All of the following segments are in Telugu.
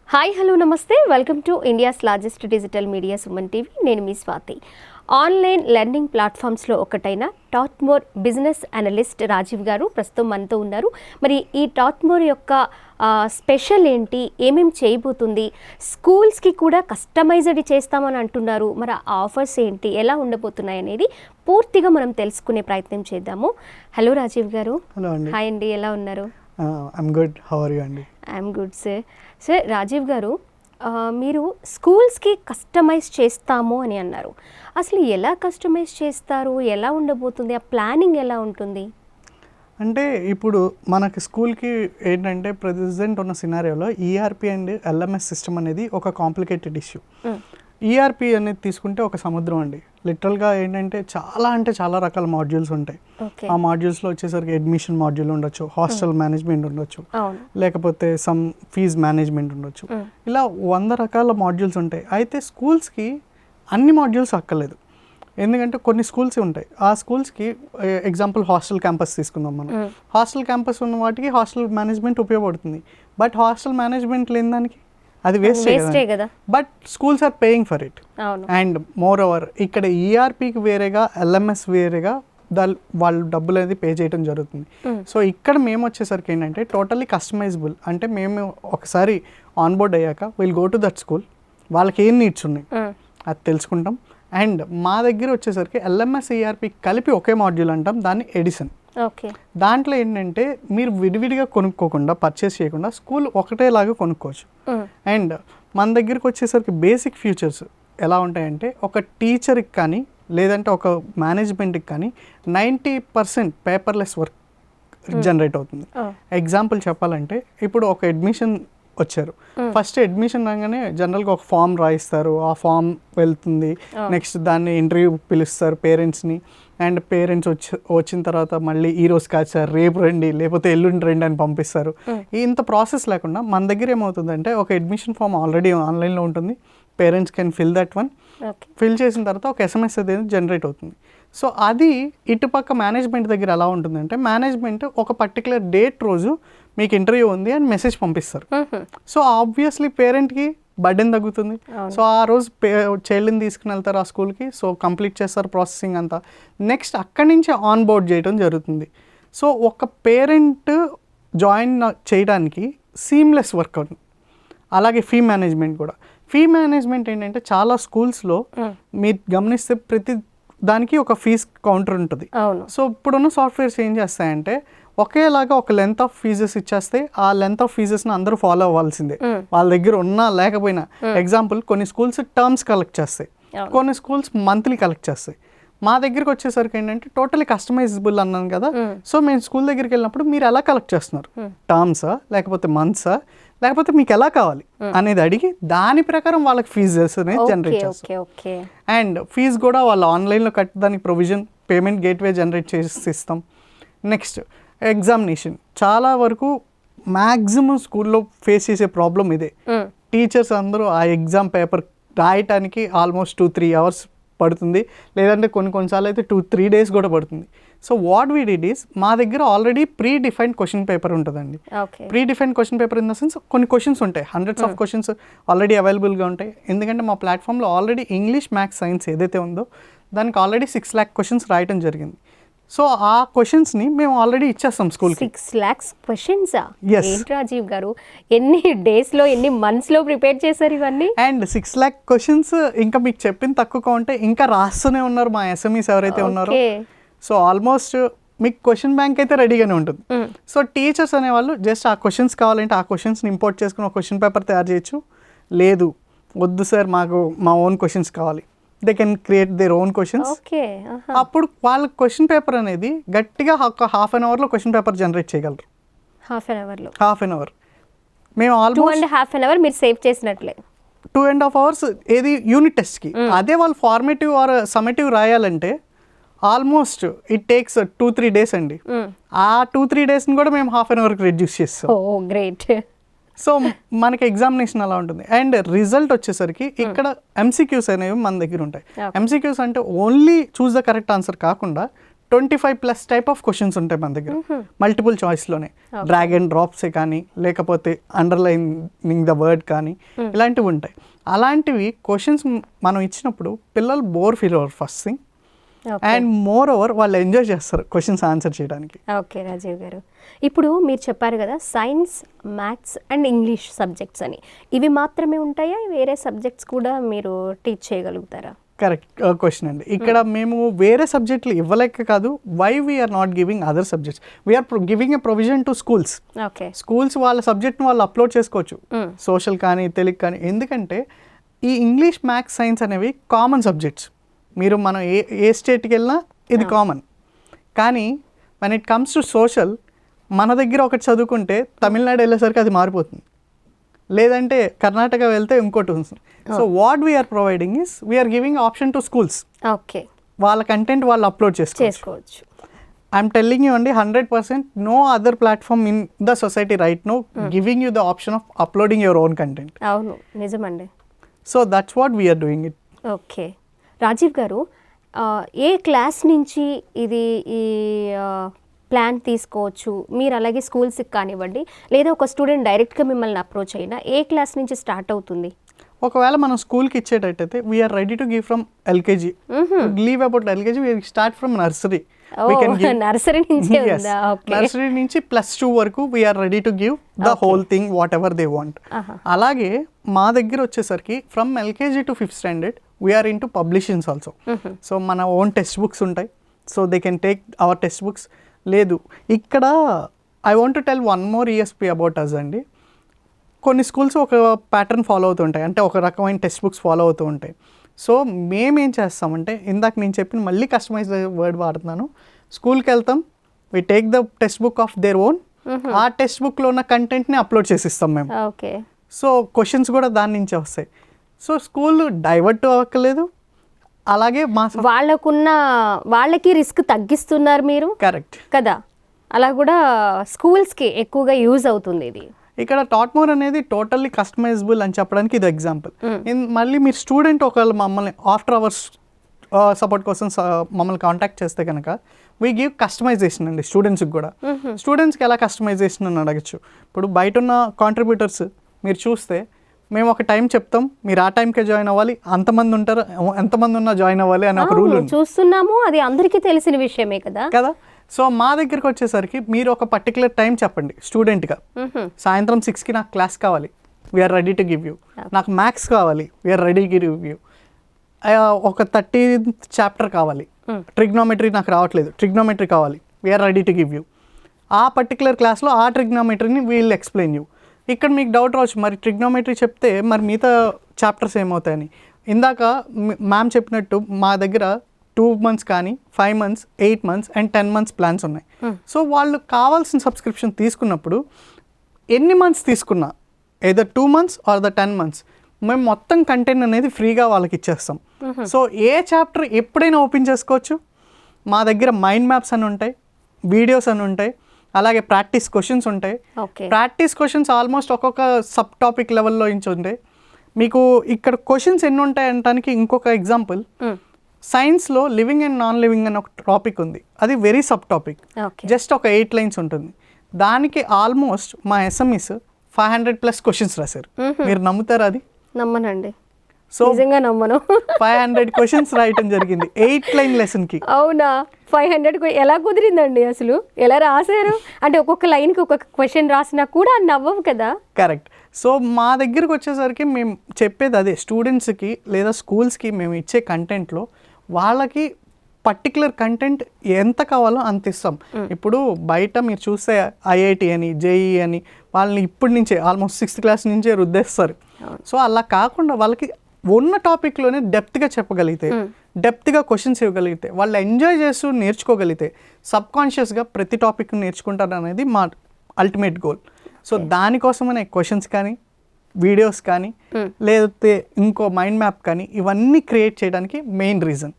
హాయ్ హలో నమస్తే welcome to India's largest digital media Suman TV. నేను మీ స్వాతి. ఆన్లైన్ లెర్నింగ్ ప్లాట్ఫామ్స్లో ఒకటైన టాట్మోర్ బిజినెస్ అనలిస్ట్ రాజీవ్ గారు ప్రస్తుతం మనతో ఉన్నారు. మరి ఈ టాట్మోర్ యొక్క స్పెషల్ ఏంటి, ఏమేమి చేయబోతుంది, స్కూల్స్కి కూడా కస్టమైజ్డ్ చేస్తామని అంటున్నారు. మరి ఆ ఆఫర్స్ ఏంటి, ఎలా ఉండబోతున్నాయి అనేది పూర్తిగా మనం తెలుసుకునే ప్రయత్నం చేద్దాము. హలో రాజీవ్ గారు. హలో అండి. హాయ్ అండి, ఎలా ఉన్నారు? I'm good. How are you అండి? I'm good sir. Sir Rajiv garu, మీరు స్కూల్స్కి కస్టమైజ్ చేస్తాము అని అన్నారు. అసలు ఎలా కస్టమైజ్ చేస్తారు, ఎలా ఉండబోతుంది, ఆ ప్లానింగ్ ఎలా ఉంటుంది? అంటే ఇప్పుడు మనకి స్కూల్కి ఏంటంటే ప్రజెంట్ ఉన్న సినారియోలో ఈఆర్పి అండ్ ఎల్ఎంఎస్ సిస్టమ్ అనేది ఒక కాంప్లికేటెడ్ ఇష్యూ. ఈఆర్పి అనేది తీసుకుంటే ఒక సముద్రం అండి. లిటరల్గా ఏంటంటే చాలా రకాల మాడ్యూల్స్ ఉంటాయి. ఆ మాడ్యూల్స్లో వచ్చేసరికి అడ్మిషన్ మాడ్యూల్ ఉండొచ్చు, హాస్టల్ మేనేజ్మెంట్ ఉండొచ్చు, లేకపోతే సమ్ ఫీజ్ మేనేజ్మెంట్ ఉండొచ్చు. ఇలా 100 రకాల మాడ్యూల్స్ ఉంటాయి. అయితే స్కూల్స్కి అన్ని మాడ్యూల్స్ అక్కర్లేదు. ఎందుకంటే కొన్ని స్కూల్స్ ఉంటాయి. ఆ స్కూల్స్కి ఎగ్జాంపుల్ హాస్టల్ క్యాంపస్ తీసుకుందాం మనం. హాస్టల్ క్యాంపస్ ఉన్న వాటికి హాస్టల్ మేనేజ్మెంట్ ఉపయోగపడుతుంది. బట్ హాస్టల్ మేనేజ్మెంట్ లేని దానికి అది వేస్టే కదా. But schools are paying for it. And moreover ఇక్కడ ఈఆర్పికి వేరేగా ఎల్ఎంఎస్ వేరేగా వాళ్ళు డబ్బులు అనేది పే చేయడం జరుగుతుంది. సో ఇక్కడ మేము వచ్చేసరికి ఏంటంటే టోటల్లీ కస్టమైజబుల్. అంటే మేము ఒకసారి ఆన్బోర్డ్ అయ్యాక will go to that school, వాళ్ళకి ఏం నీడ్స్ ఉన్నాయి అది తెలుసుకుంటాం. అండ్ మా దగ్గర వచ్చేసరికి ఎల్ఎంఎస్ ఈఆర్పి కలిపి ఒకే మాడ్యూల్ అంటాం, దాన్ని ఎడిషన్. దాంట్లో ఏంటంటే మీరు విడివిడిగా కొనుక్కోకుండా, పర్చేస్ చేయకుండా స్కూల్ ఒకటేలాగా కొనుక్కోవచ్చు. అండ్ మన దగ్గరికి వచ్చేసరికి బేసిక్ ఫీచర్స్ ఎలా ఉంటాయంటే ఒక టీచర్కి కానీ లేదంటే ఒక మేనేజ్మెంట్కి కానీ 90% పేపర్లెస్ వర్క్ జనరేట్ అవుతుంది. ఎగ్జాంపుల్ చెప్పాలంటే ఇప్పుడు ఒక అడ్మిషన్ వచ్చారు. ఫస్ట్ అడ్మిషన్ రాగానే జనరల్గా ఒక ఫామ్ రాయిస్తారు, ఆ ఫామ్ వెళ్తుంది. నెక్స్ట్ దాన్ని ఇంటర్వ్యూ పిలుస్తారు పేరెంట్స్ని. అండ్ పేరెంట్స్ వచ్చిన తర్వాత మళ్ళీ ఈ రోజు కాదు సార్ రేపు రండి, లేకపోతే ఎల్లుండి రండి అని పంపిస్తారు. ఇంత ప్రాసెస్ లేకుండా మన దగ్గర ఏమవుతుందంటే ఒక అడ్మిషన్ ఫామ్ ఆల్రెడీ ఆన్లైన్లో ఉంటుంది. Parents can fill that one. Fill చేసిన తర్వాత ఒక ఎస్ఎంఎస్ అనేది జనరేట్ అవుతుంది. సో అది ఇటుపక్క మేనేజ్మెంట్ దగ్గర ఎలా ఉంటుందంటే మేనేజ్మెంట్ ఒక పర్టికులర్ డేట్ రోజు మీకు ఇంటర్వ్యూ ఉంది అని మెసేజ్ పంపిస్తారు. సో ఆబ్వియస్లీ పేరెంట్కి బర్డెన్ తగ్గుతుంది. సో ఆ రోజు చైల్డ్ని తీసుకుని వెళ్తారు ఆ స్కూల్కి. సో కంప్లీట్ చేస్తారు ప్రాసెసింగ్ అంతా. నెక్స్ట్ అక్కడి నుంచి ఆన్ బోర్డ్ చేయడం జరుగుతుంది. సో ఒక పేరెంట్ జాయిన్ చేయడానికి సీమ్లెస్ వర్క్ అవుతుంది. అలాగే ఫీ మేనేజ్మెంట్ కూడా. ఫీ మేనేజ్మెంట్ ఏంటంటే చాలా స్కూల్స్లో మీరు గమనిస్తే ప్రతి దానికి ఒక ఫీజ్ కౌంటర్ ఉంటుంది. సో ఇప్పుడున్న సాఫ్ట్వేర్స్ ఏం చేస్తాయంటే ఒకేలాగా ఒక లెంత్ ఆఫ్ ఫీజెస్ ఇచ్చేస్తే ఆ లెంత్ ఆఫ్ ఫీజెస్ని అందరూ ఫాలో అవ్వాల్సిందే, వాళ్ళ దగ్గర ఉన్నా లేకపోయినా. ఎగ్జాంపుల్ కొన్ని స్కూల్స్ టర్మ్స్ కలెక్ట్ చేస్తాయి, కొన్ని స్కూల్స్ మంత్లీ కలెక్ట్ చేస్తాయి. మా దగ్గరికి వచ్చేసరికి ఏంటంటే టోటలీ కస్టమైజబుల్ అన్నాను కదా. సో మేము స్కూల్ దగ్గరికి వెళ్ళినప్పుడు మీరు ఎలా కలెక్ట్ చేస్తున్నారు, టర్మ్సా లేకపోతే మంత్సా లేకపోతే మీకు ఎలా కావాలి అనేది అడిగి దాని ప్రకారం వాళ్ళకి ఫీజెస్ అనేది జనరేట్ చేస్తాం. అండ్ ఫీజు కూడా వాళ్ళు ఆన్లైన్లో కట్టడానికి ప్రొవిజన్ పేమెంట్ గేట్వే జనరేట్ చేసి ఇస్తాం. Next examination. చాలా వరకు మ్యాక్సిమం స్కూల్లో ఫేస్ చేసే ప్రాబ్లం ఇదే. టీచర్స్ అందరూ ఆ ఎగ్జామ్ పేపర్ రాయటానికి ఆల్మోస్ట్ 2-3 అవర్స్ పడుతుంది, లేదంటే కొన్నిసార్లు అయితే 2-3 days కూడా పడుతుంది. So what we did is మా దగ్గర already predefined question paper ఉంటుందండి. Predefined question paper in the sense కొన్ని క్వశ్చన్స్ ఉంటాయి, హండ్రెడ్స్ ఆఫ్ క్వశ్చన్స్ ఆల్రెడీ అవైలబుల్గా ఉంటాయి. ఎందుకంటే మా ప్లాట్ఫామ్లో ఆల్రెడీ ఇంగ్లీష్, మ్యాథ్స్, సైన్స్ ఏదైతే ఉందో దానికి ఆల్రెడీ 6 lakh క్వశ్చన్స్ రాయటం జరిగింది. సో ఆ క్వశ్చన్స్ని మేము ఆల్రెడీ ఇచ్చేస్తాం స్కూల్కి. 6 lakhs క్వశ్చన్సా? ఏంటి రాజీవ్ గారు, ఎన్ని డేస్లో ఎన్ని మంత్స్లో ప్రిపేర్ చేశారు ఇవన్నీ? అండ్ 6 lakh క్వశ్చన్స్ ఇంకా మీకు చెప్పిన తక్కువ ఉంటే ఇంకా రాస్తూనే ఉన్నారు మా ఎస్ఎంఈస్ ఎవరైతే ఉన్నారో. సో ఆల్మోస్ట్ మీకు క్వశ్చన్ బ్యాంక్ అయితే రెడీగానే ఉంటుంది. సో టీచర్స్ అనేవాళ్ళు జస్ట్ ఆ క్వశ్చన్స్ కావాలంటే ఆ క్వశ్చన్స్ని ఇంపోర్ట్ చేసుకుని ఒక క్వశ్చన్ పేపర్ తయారు చేయొచ్చు. లేదు వద్దు సార్ మాకు మా ఓన్ క్వశ్చన్స్ కావాలి, they can create their own questions. అప్పుడు వాళ్ళ క్వశ్చన్ పేపర్ అనేది గట్టిగా ఒక half an hourలో క్వశ్చన్ పేపర్ జనరేట్ చేయగలరు. half an hour. మేము ఆల్మోస్ట్ 2.5 hours మీరు సేవ్ చేసినట్లే. 2.5 hours ఏది యూనిట్ టెస్ట్కి. అదే వాళ్ళు ఫార్మేటివ్ ఆర్ సమ్మేటివ్ రాయాలంటే ఆల్మోస్ట్ ఇట్ టేక్స్ 2-3 days అండి. ఆ 2-3 daysని కూడా మేము half an hourకి రెడ్యూస్ చేస్తాం. గ్రేట్. సో మనకి ఎగ్జామినేషన్ అలా ఉంటుంది. అండ్ రిజల్ట్ వచ్చేసరికి ఇక్కడ ఎంసీక్యూస్ అనేవి మన దగ్గర ఉంటాయి. ఎంసీక్యూస్ అంటే only choose the correct answer కాకుండా 25+ టైప్ ఆఫ్ క్వశ్చన్స్ ఉంటాయి మన దగ్గర మల్టిపుల్ చాయిస్లోనే. డ్రాగ్ అండ్ డ్రాప్సే కానీ లేకపోతే అండర్లైనింగ్ ద వర్డ్ కానీ ఇలాంటివి ఉంటాయి. అలాంటివి క్వశ్చన్స్ మనం ఇచ్చినప్పుడు పిల్లలు బోర్ ఫీల్ అవ్వరు first thing, and more over వాళ్ళు ఎంజాయ్ చేస్తారు క్వశ్చన్స్ ఆన్సర్ చేయడానికి. ఓకే రాజీవ్ గారు, ఇప్పుడు మీరు చెప్పారు కదా science, maths and English subjects అని, ఇవి మాత్రమే ఉంటాయా, వేరే సబ్జెక్ట్స్ కూడా మీరు టీచ్ చేయగలుగుతారా? కరెక్ట్ క్వశ్చన్ అండి. ఇక్కడ మేము వేరే సబ్జెక్టులు ఇవ్వలేక కాదు, why we are not giving other subjects, we are giving a provision to schools. Okay, schools వాళ్ళ సబ్జెక్ట్ని వాళ్ళు అప్లోడ్ చేసుకోవచ్చు, సోషల్ కానీ తెలుగు కానీ. ఎందుకంటే ఈ ఇంగ్లీష్, మ్యాథ్స్, సైన్స్ అనేవి కామన్ సబ్జెక్ట్స్. మీరు మనం ఏ స్టేట్కి వెళ్ళినా ఇది కామన్. కానీ when it comes to social, మన దగ్గర ఒకటి చదువుకుంటే తమిళనాడు వెళ్ళేసరికి అది మారిపోతుంది, లేదంటే కర్ణాటక వెళ్తే ఇంకోటి ఉంటుంది. So what we are providing is we are giving option to schools. Okay, వాళ్ళ కంటెంట్ వాళ్ళు అప్లోడ్ చేసుకోవచ్చు. ఐఎమ్ టెల్లింగ్ యూ అండి, 100% no other platform in the society right no giving you the option of uploading your own content. అవును, నిజమండి. So that's what we are doing it. Okay Rajiv గారు, ఏ క్లాస్ నుంచి ఇది ఈ ప్లాన్ తీసుకోవచ్చు మీరు? అలాగే స్కూల్స్కి కానివ్వండి, లేదా ఒక స్టూడెంట్ డైరెక్ట్గా మిమ్మల్ని అప్రోచ్ అయినా ఏ క్లాస్ నుంచి స్టార్ట్ అవుతుంది? ఒకవేళ మనం స్కూల్కి ఇచ్చేటట్టయితే we're ready to give from LKG. Leave about LKG, we start from nursery. Nursery నుంచి +2 వరకు we're ready to give the whole thing whatever they want. అలాగే మా దగ్గర వచ్చేసరికి from LKG to 5th standard we're in to publishings also. So మన ఓన్ టెక్స్ట్ బుక్స్ ఉంటాయి, so they can take our textbooks. లేదు, ఇక్కడ I want to tell one more ESP about us అండి. కొన్ని స్కూల్స్ ఒక ప్యాటర్న్ ఫాలో అవుతూ ఉంటాయి, అంటే ఒక రకమైన టెక్స్ట్ బుక్స్ ఫాలో అవుతూ ఉంటాయి. సో మేమేం చేస్తామంటే, ఇందాక నేను చెప్పిన మళ్ళీ కస్టమైజ్డ్ వర్డ్ వాడుతున్నాను, స్కూల్కి వెళ్తాం, we take the textbook of their own, ఆ టెక్స్ట్ బుక్లో ఉన్న కంటెంట్ని అప్లోడ్ చేసిస్తాం మేము. ఓకే, సో క్వశ్చన్స్ కూడా దాని నుంచే వస్తాయి. సో స్కూల్ డైవర్ట్ అవ్వక్కర్లేదు, అలాగే మా వాళ్ళకి రిస్క్ తగ్గిస్తున్నారు మీరు. కరెక్ట్ కదా, అలా కూడా స్కూల్స్కి ఎక్కువగా యూజ్ అవుతుంది ఇది. ఇక్కడ టాట్మోర్ అనేది టోటల్లీ కస్టమైజబుల్ అని చెప్పడానికి ఇది ఎగ్జాంపుల్. మళ్ళీ మీరు స్టూడెంట్ ఒకవేళ మమ్మల్ని ఆఫ్టర్ అవర్స్ సపోర్ట్ కోసం మమ్మల్ని కాంటాక్ట్ చేస్తే కనుక వీ గివ్ కస్టమైజేషన్ అండి స్టూడెంట్స్కి కూడా. స్టూడెంట్స్కి ఎలా కస్టమైజేషన్ అని అడగచ్చు. ఇప్పుడు బయట ఉన్న కాంట్రిబ్యూటర్స్ మీరు చూస్తే, మేము ఒక టైం చెప్తాం, మీరు ఆ టైంకే జాయిన్ అవ్వాలి, అంతమంది ఉంటారు, ఎంతమంది ఉన్నా జాయిన్ అవ్వాలి అని ఒక రూల్ చూస్తున్నాము. అది అందరికీ తెలిసిన విషయమే కదా. సో మా దగ్గరికి వచ్చేసరికి మీరు ఒక పర్టికులర్ టైం చెప్పండి స్టూడెంట్గా, సాయంత్రం 6కి నాకు క్లాస్ కావాలి, we are ready to give you. నాకు మ్యాథ్స్ కావాలి, we are ready to give you. ఒక 30th చాప్టర్ కావాలి, ట్రిగ్నోమెట్రీ నాకు రావట్లేదు, ట్రిగ్నోమెట్రీ కావాలి, we are ready to give you. ఆ పర్టికులర్ క్లాస్లో ఆ ట్రిగ్నోమెట్రీని వీల్ ఎక్స్ప్లెయిన్ యూ. ఇక్కడ మీకు డౌట్ రావచ్చు, మరి ట్రిగ్నోమెట్రీ చెప్తే మరి మిగతా చాప్టర్స్ ఏమవుతాయని. ఇందాక మ్యామ్ చెప్పినట్టు మా దగ్గర 2 months కానీ 5 months, 8 months and 10 months plans ఉన్నాయి. సో వాళ్ళు కావాల్సిన సబ్స్క్రిప్షన్ తీసుకున్నప్పుడు ఎన్ని మంత్స్ తీసుకున్నా, either 2 months or the 10 months, మేము మొత్తం కంటెంట్ అనేది ఫ్రీగా వాళ్ళకి ఇచ్చేస్తాం. సో ఏ చాప్టర్ ఎప్పుడైనా ఓపెన్ చేసుకోవచ్చు. మా దగ్గర మైండ్ మ్యాప్స్ అని ఉంటాయి, వీడియోస్ అని ఉంటాయి, అలాగే ప్రాక్టీస్ క్వశ్చన్స్ ఉంటాయి. ప్రాక్టీస్ క్వశ్చన్స్ ఆల్మోస్ట్ ఒక్కొక్క సబ్ టాపిక్ లెవెల్లో నుంచి ఉంటాయి. మీకు ఇక్కడ క్వశ్చన్స్ ఎన్ని ఉంటాయి అనడానికి ఇంకొక ఎగ్జాంపుల్, సైన్స్లో లివింగ్ అండ్ నాన్ లివింగ్ అని ఒక టాపిక్ ఉంది. అది వెరీ సబ్ టాపిక్, జస్ట్ ఒక 8 lines ఉంటుంది. దానికి ఆల్మోస్ట్ మా SMEs 500+ క్వశ్చన్స్ రాశారు. మీరు నమ్ముతారా? అది నమ్మనండి. సో నిజంగా నమ్మను. 500 క్వశ్చన్స్ రాయటం జరిగింది 8 line లెసన్కి. అవునా? 500 ఎలా కుదిరిందండి అసలు? ఎలా రాశారు? అంటే ఒక్కొక్క లైన్కి ఒక్కొక్క క్వశ్చన్ రాసినా కూడా నవ్వవు కదా. కరెక్ట్. సో మా దగ్గరకు వచ్చేసరికి మేము చెప్పేది అదే, స్టూడెంట్స్కి లేదా స్కూల్స్కి మేము ఇచ్చే కంటెంట్లో వాళ్ళకి పర్టికులర్ కంటెంట్ ఎంత కావాలో అంత ఇస్తాం. ఇప్పుడు బయట మీరు చూస్తే IIT అని, JEE అని వాళ్ళని ఇప్పటి నుంచే ఆల్మోస్ట్ 6th class నుంచే రుద్దేస్తారు. సో అలా కాకుండా వాళ్ళకి ఉన్న టాపిక్లోనే డెప్త్గా చెప్పగలిగితే, డెప్త్గా క్వశ్చన్స్ ఇవ్వగలిగితే, వాళ్ళు ఎంజాయ్ చేస్తూ నేర్చుకోగలిగితే సబ్కాన్షియస్గా ప్రతి టాపిక్ నేర్చుకుంటారు అనేది మా అల్టిమేట్ గోల్. సో దానికోసమనే క్వశ్చన్స్ కానీ, వీడియోస్ కానీ, లేకపోతే ఇంకో మైండ్ మ్యాప్ కానీ ఇవన్నీ క్రియేట్ చేయడానికి మెయిన్ రీజన్.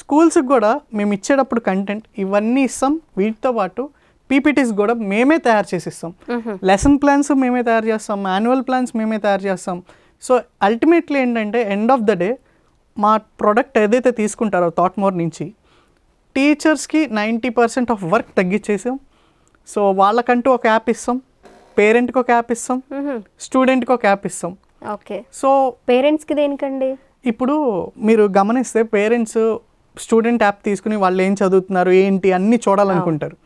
స్కూల్స్కి కూడా మేము ఇచ్చేటప్పుడు కంటెంట్ ఇవన్నీ ఇస్తాం. వీటితో పాటు PPTs కూడా మేమే తయారు చేసి ఇస్తాం, లెసన్ ప్లాన్స్ మేమే తయారు చేస్తాం, మాన్యువల్ ప్లాన్స్ మేమే తయారు చేస్తాం. సో అల్టిమేట్లీ ఏంటంటే ఎండ్ ఆఫ్ ద డే మా ప్రోడక్ట్ ఏదైతే తీసుకుంటారో థాట్మోర్ నుంచి టీచర్స్కి 90% ఆఫ్ వర్క్ తగ్గించేసాం. సో వాళ్ళకంటూ ఒక యాప్ ఇస్తాం, పేరెంట్కి ఒక యాప్ ఇస్తాం, స్టూడెంట్కి ఒక యాప్ ఇస్తాం. ఓకే. సో పేరెంట్స్కి దేనికండి? ఇప్పుడు మీరు గమనిస్తే పేరెంట్స్ స్టూడెంట్ యాప్ తీసుకుని వాళ్ళు ఏం చదువుతున్నారు ఏంటి అన్నీ చూడాలనుకుంటారు.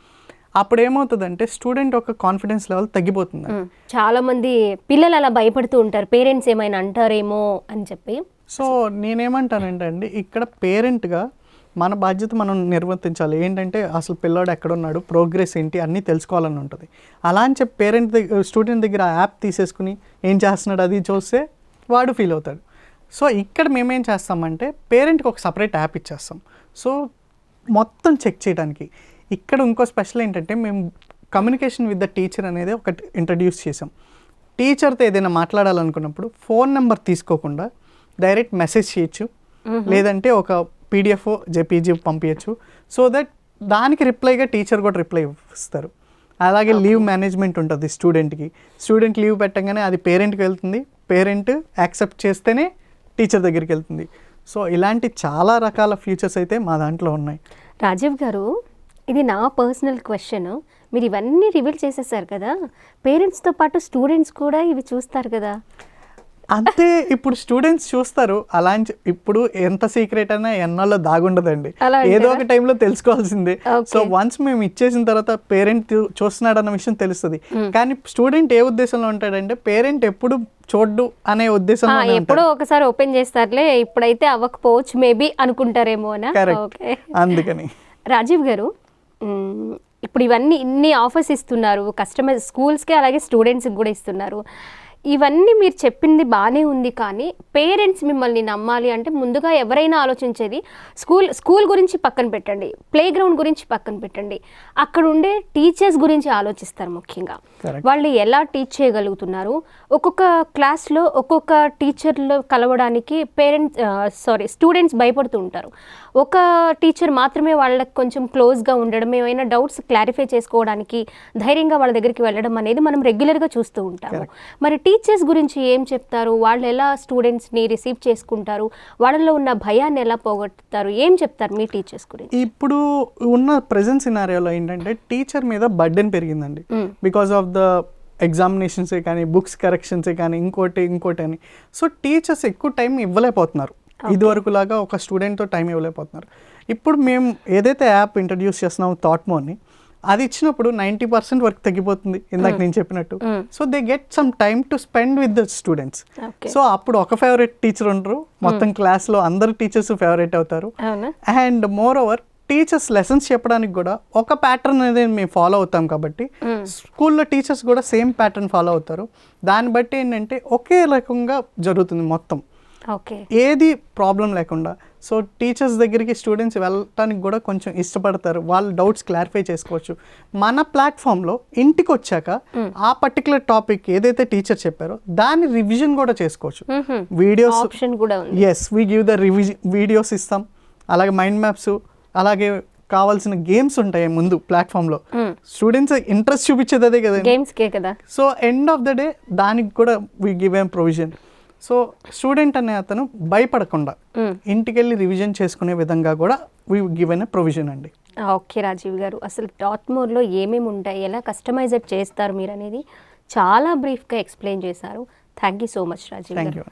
అప్పుడు ఏమవుతుందంటే స్టూడెంట్ ఒక కాన్ఫిడెన్స్ లెవెల్ తగ్గిపోతుంది. చాలా మంది పిల్లలు అలా భయపడుతూ ఉంటారు, పేరెంట్స్ ఏమైనా అంటారేమో అని చెప్పి. సో నేనేమంటానంటే అండి, ఇక్కడ పేరెంట్గా మన బాధ్యత మనం నిర్వర్తించాలి. ఏంటంటే అసలు పిల్లోడు ఎక్కడున్నాడు, ప్రోగ్రెస్ ఏంటి అన్నీ తెలుసుకోవాలని ఉంటుంది. అలా అని చెప్పి పేరెంట్ దగ్గర స్టూడెంట్ దగ్గర ఆ యాప్ తీసేసుకుని ఏం చేస్తున్నాడు అది చూస్తే వాడు ఫీల్ అవుతాడు. సో ఇక్కడ మేమేం చేస్తామంటే పేరెంట్కి ఒక సపరేట్ యాప్ ఇచ్చేస్తాం. సో మొత్తం చెక్ చేయడానికి. ఇక్కడ ఇంకో స్పెషల్ ఏంటంటే మేము కమ్యూనికేషన్ విత్ ద టీచర్ అనేది ఒకటి ఇంట్రడ్యూస్ చేసాం. టీచర్తో ఏదైనా మాట్లాడాలనుకున్నప్పుడు ఫోన్ నెంబర్ తీసుకోకుండా డైరెక్ట్ మెసేజ్ చేయొచ్చు, లేదంటే ఒక పీడిఎఫ్ జేపీజీ పంపించచ్చు. సో దట్ దానికి రిప్లైగా టీచర్ కూడా రిప్లై ఇస్తారు. అలాగే లీవ్ మేనేజ్మెంట్ ఉంటుంది స్టూడెంట్కి. స్టూడెంట్ లీవ్ పెట్టగానే అది పేరెంట్కి వెళ్తుంది, పేరెంట్ యాక్సెప్ట్ చేస్తేనే టీచర్ దగ్గరికి వెళ్తుంది. సో ఇలాంటి చాలా రకాల ఫీచర్స్ అయితే మా దాంట్లో ఉన్నాయి. రాజీవ్ గారు, ఇది నా పర్సనల్ క్వశ్చన్. మీరు ఇవన్నీ రివీల్ చేసేసారు కదా, పేరెంట్స్తో పాటు స్టూడెంట్స్ కూడా ఇవి చూస్తారు కదా? అంతే, ఇప్పుడు స్టూడెంట్స్ చూస్తారు. అలా అని ఇప్పుడు ఎంత సీక్రెట్ అయినా ఎన్నాళ్ళో దాగుండదండి, ఏదో ఒక టైంలో తెలుసుకోవాల్సిందే. సో వన్స్ మేము ఇచ్చేసిన తర్వాత పేరెంట్ చూస్తున్నాడు అన్న విషయం తెలుస్తుంది. కానీ స్టూడెంట్ ఏ ఉద్దేశంలో ఉంటాడంటే పేరెంట్ ఎప్పుడు చూడ్డు అనే ఉద్దేశంలో ఎప్పుడో ఒకసారి ఓపెన్ చేస్తారులే, ఇప్పుడైతే అవ్వకపోవచ్చు మేబీ అనుకుంటారేమో. అందుకని రాజీవ్ గారు, ఇప్పుడు ఇవన్నీ ఇన్ని ఆఫర్స్ ఇస్తున్నారు కస్టమర్ స్కూల్స్కే, అలాగే స్టూడెంట్స్కి కూడా ఇస్తున్నారు. ఇవన్నీ మీరు చెప్పింది బాగానే ఉంది, కానీ పేరెంట్స్ మిమ్మల్ని నమ్మాలి అంటే ముందుగా ఎవరైనా ఆలోచించేది స్కూల్ గురించి పక్కన పెట్టండి, ప్లే గ్రౌండ్ గురించి పక్కన పెట్టండి, అక్కడ ఉండే టీచర్స్ గురించి ఆలోచిస్తారు ముఖ్యంగా. వాళ్ళు ఎలా టీచ్ చేయగలుగుతున్నారు, ఒక్కొక్క క్లాస్లో ఒక్కొక్క టీచర్లు కలవడానికి స్టూడెంట్స్ భయపడుతూ ఉంటారు. ఒక టీచర్ మాత్రమే వాళ్ళకి కొంచెం క్లోజ్గా ఉండడం, ఏమైనా డౌట్స్ క్లారిఫై చేసుకోవడానికి ధైర్యంగా వాళ్ళ దగ్గరికి వెళ్ళడం అనేది మనం రెగ్యులర్గా చూస్తూ ఉంటాము. మరి టీచర్స్ గురించి ఏం చెప్తారు? వాళ్ళు ఎలా స్టూడెంట్స్ని రిసీవ్ చేసుకుంటారు? వాళ్ళలో ఉన్న భయాన్ని ఎలా పోగొడతారు? ఏం చెప్తారు మీ టీచర్స్ గురించి? ఇప్పుడు ఉన్న ప్రెజెంట్ సినారియోలో ఏంటంటే టీచర్ మీద బర్డెన్ పెరిగిందండి, బికాస్ ఆఫ్ ద ఎగ్జామినేషన్సే కానీ బుక్స్ కరెక్షన్సే కానీ ఇంకోటి అని. సో టీచర్స్ ఎక్కువ టైం ఇవ్వలేకపోతున్నారు. ఇదివరకు లాగా ఒక స్టూడెంట్తో టైం ఇవ్వలేకపోతున్నారు. ఇప్పుడు మేము ఏదైతే యాప్ ఇంట్రడ్యూస్ చేస్తున్నామో థాట్మోని, అది ఇచ్చినప్పుడు 90% వర్క్ తగ్గిపోతుంది ఇందాక నేను చెప్పినట్టు. So they get some time to spend with the students. So అప్పుడు ఒక ఫేవరెట్ టీచర్ ఉండరు, మొత్తం క్లాస్లో అందరు టీచర్స్ ఫేవరెట్ అవుతారు. And more over teachers lessons చెప్పడానికి కూడా ఒక ప్యాటర్న్ అనేది మేము ఫాలో అవుతాం కాబట్టి స్కూల్లో టీచర్స్ కూడా సేమ్ ప్యాటర్న్ ఫాలో అవుతారు. దాన్ని బట్టి ఏంటంటే ఒకే రకంగా జరుగుతుంది మొత్తం, ఏది ప్రాబ్లం లేకుండా. సో టీచర్స్ దగ్గరికి స్టూడెంట్స్ వెళ్ళటానికి కూడా కొంచెం ఇష్టపడతారు, వాళ్ళ డౌట్స్ క్లారిఫై చేసుకోవచ్చు. మన ప్లాట్ఫామ్లో ఇంటికి వచ్చాక ఆ పర్టికులర్ టాపిక్ ఏదైతే టీచర్ చెప్పారో దాన్ని రివిజన్ కూడా చేసుకోవచ్చు. Videos yes we give the videos ఇస్తాం, అలాగే మైండ్ మ్యాప్స్, అలాగే కావాల్సిన గేమ్స్ ఉంటాయి ముందు ప్లాట్ఫామ్లో. స్టూడెంట్స్ ఇంట్రెస్ట్ చూపించేది అదే కదా. So end of the day దానికి కూడా we give M provision. So student అనే అతను భయపడకుండా ఇంటికి వెళ్ళి రివిజన్ చేసుకునే విధంగా కూడా వీ గివెన్ ఎ ప్రొవిజన్ అండి. ఓకే రాజీవ్ గారు, అసలు థాట్మోర్లో ఏమేమి ఉంటాయి, ఎలా కస్టమైజ్ చేస్తారు మీరు అనేది చాలా బ్రీఫ్గా ఎక్స్ప్లెయిన్ చేశారు. Thank you so much Rajiv గారు.